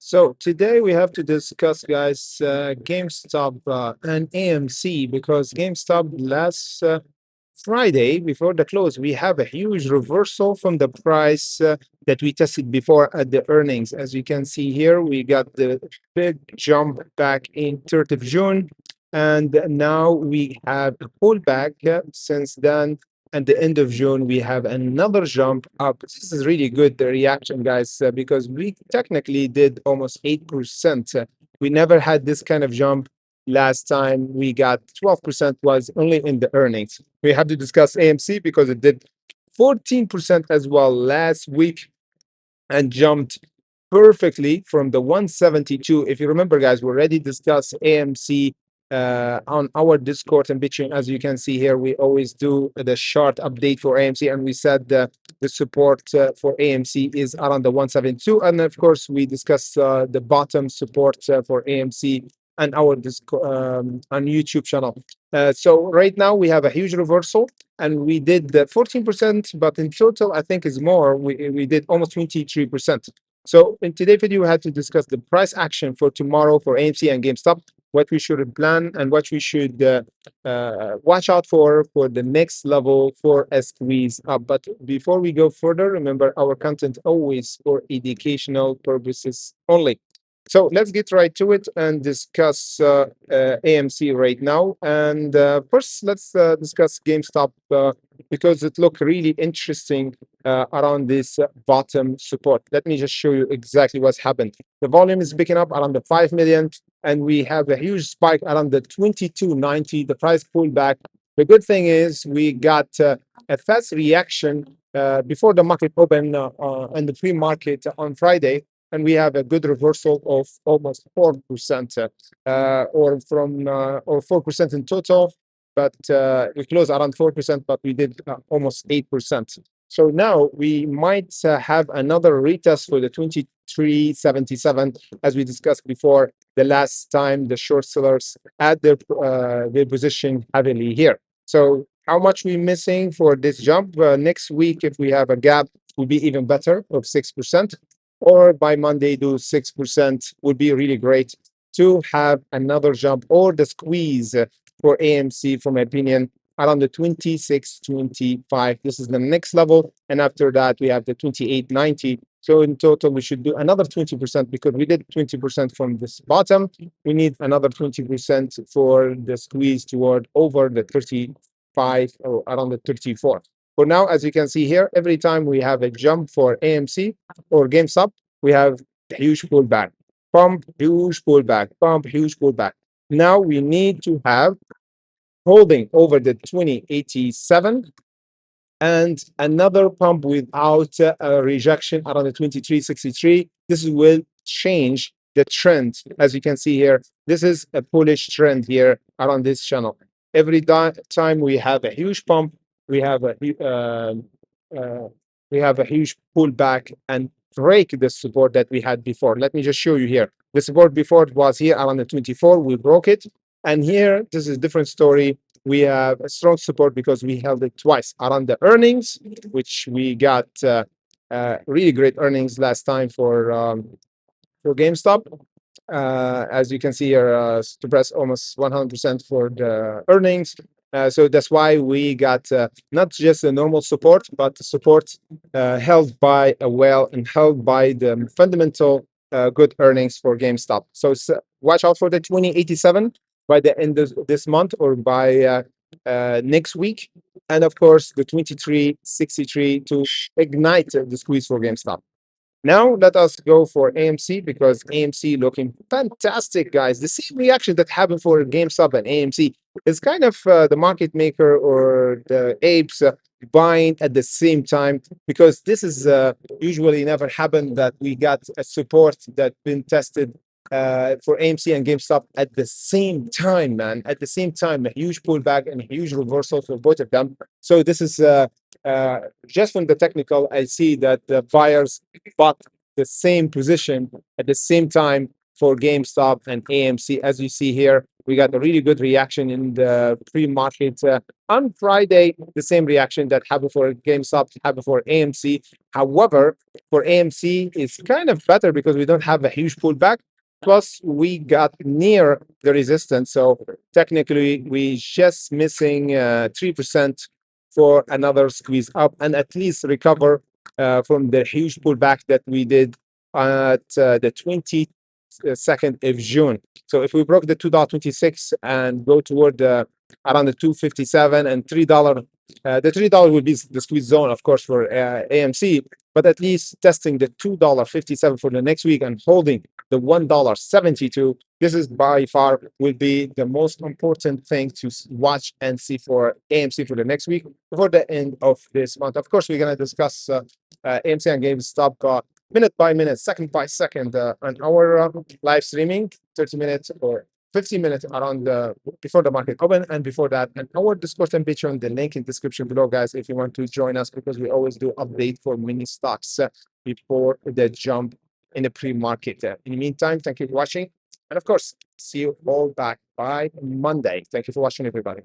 So today we have to discuss, guys, GameStop and AMC because GameStop last Friday before the close, we have a huge reversal from the price that we tested before at the earnings. As you can see here, we got the big jump back in 3rd of June, and now we have a pullback since then. At the end of June, we have another jump up. This is really good, the reaction, guys, because we technically did almost 8%. We never had this kind of jump. Last time we got 12% was only in the earnings. We have to discuss AMC because it did 14% as well last week and jumped perfectly from the 172. If you remember, guys, we already discussed AMC on our Discord and Bitcoin. As you can see here, we always do the short update for AMC, and we said the support for AMC is around the 172. And of course, we discussed the bottom support for AMC and our on YouTube channel. So right now we have a huge reversal, and we did the 14%, but in total, I think is more. We did almost 23%. So in today's video, we had to discuss the price action for tomorrow for AMC and GameStop, what we should plan and what we should watch out for the next level for a squeeze up. But before we go further, remember our content always for educational purposes only. So let's get right to it and discuss AMC right now. And first, let's discuss GameStop because it looked really interesting around this bottom support. Let me just show you exactly what's happened. The volume is picking up around the 5 million, and we have a huge spike around the 2290. The price pulled back. The good thing is we got a fast reaction before the market opened in the pre-market on Friday, and we have a good reversal of almost 4%, or 4% in total. But we closed around 4%, but we did almost 8%. So now we might have another retest for the 2377, as we discussed before. The last time the short sellers had their position heavily here. So how much we missing for this jump? Next week, if we have a gap, will be even better of 6%. Or by Monday, do 6% would be really great to have another jump or the squeeze for AMC, from my opinion, around the 2625. This is the next level. And after that, we have the 2890. So in total, we should do another 20% because we did 20% from this bottom. We need another 20% for the squeeze toward over the 35 or around the 34. For now, as you can see here, every time we have a jump for AMC or GameStop, we have a huge pullback, pump, huge pullback, pump, huge pullback. Now we need to have holding over the 2087 and another pump without a rejection around the 2363. This will change the trend. As you can see here, this is a bullish trend here around this channel. Every time we have a huge pump, we have a huge pullback and break the support that we had before. Let me just show you here. The support before was here around the 24. We broke it, and here this is a different story. We have a strong support because we held it twice around the earnings, which we got really great earnings last time for GameStop. As you can see here, suppressed almost 100% for the earnings. So that's why we got not just a normal support, but the support held by a well and held by the fundamental good earnings for GameStop. So watch out for the 2087 by the end of this month or by next week. And of course, the 2363 to ignite the squeeze for GameStop. Now let us go for AMC because AMC looking fantastic, guys. The same reaction that happened for GameStop and AMC is kind of the market maker or the apes buying at the same time, because this is usually never happened that we got a support that been tested for AMC and GameStop at the same time, man. At the same time, a huge pullback and a huge reversal for both of them. So this is just from the technical, I see that the buyers bought the same position at the same time for GameStop and AMC. As you see here, We got a really good reaction in the pre-market. On Friday, the same reaction that happened for GameStop happened for AMC. However, for AMC, it's kind of better because we don't have a huge pullback. Plus, we got near the resistance. So technically, we just missing 3% for another squeeze up and at least recover from the huge pullback that we did at the 22nd of June. So if we broke the $2.26 and go toward around the 257 and $3, the $3 would be the squeeze zone, of course, for AMC, but at least testing the $2.57 for the next week and holding the $1.72. This is by far will be the most important thing to watch and see for AMC for the next week before the end of this month. Of course, we're going to discuss AMC and GameStop minute by minute, second by second on our live streaming, 30 minutes or 15 minutes around before the market open and before that. And our Discord and Patreon, the link in description below, guys, if you want to join us, because we always do update for mini stocks before the jump in the pre-market. In the meantime, thank you for watching. And of course, see you all back by Monday. Thank you for watching, everybody.